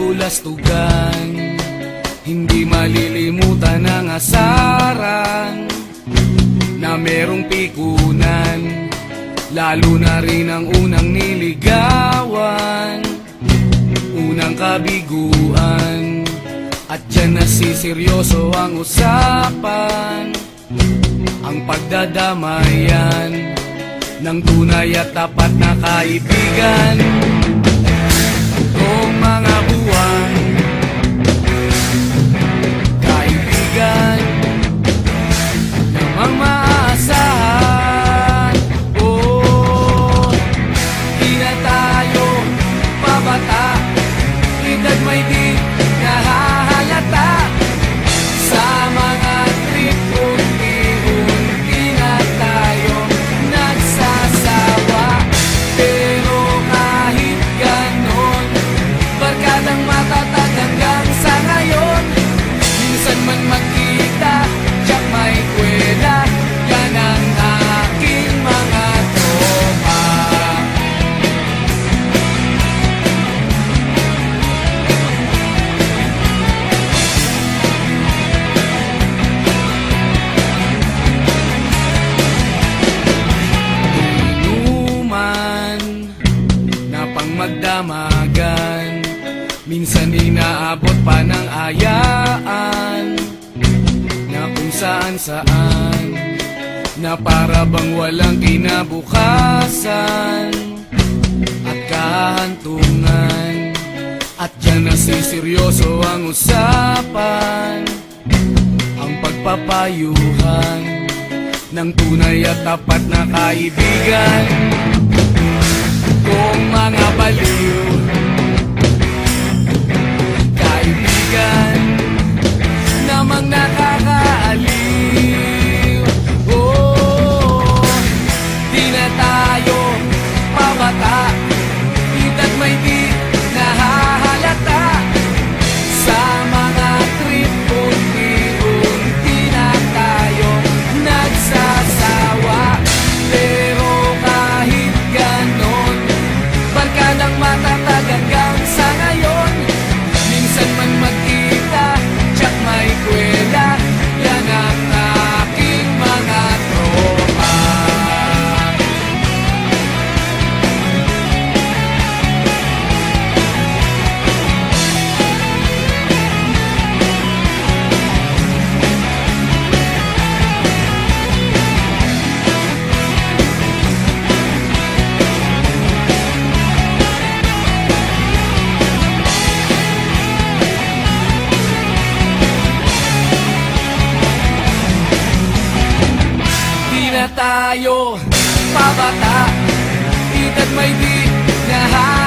lulastugan, hindi malilimutan ang asaran na merong pikunan, lalo na rin ang unang niligawan, unang kabiguan. At dyan nasiseryoso ang usapan, ang pagdadamayan ng tunay at tapat na kaibigan. Itong mga buwan, kaibigan namang maaasahan. Oh, di na tayo pabata, edad may di nahahalata. Sa mga trip unti-unti na tayo nagsasawa. Pero kahit ganon, barkadang matatag hanggang sa ngayon. Minsan man magkita, tiyak may kwela, yan ang aking mga tropa. Inuman na pang magdamagan, minsan inaabot pa ng ayaan, na kung saan-saan, na para bang walang kinabukasan at kahantungan. At dyan nasiseryoso ang usapan, ang pagpapayuhan ng tunay at tapat na kaibigan. Kung mga baliw, kaibigan namang nakakaaliw. Oh, di na tayo pabata, edad may di nahahalata. Sa mga trip unti-unti na tayo nagsasawa. Pero kahit ganon, barkadang matatag hanggang sa ngayon. Minsan man magkita, tiyak may kwela, yan ang aking mga tropa. Di na tayo pabata, edad may di nahahalata.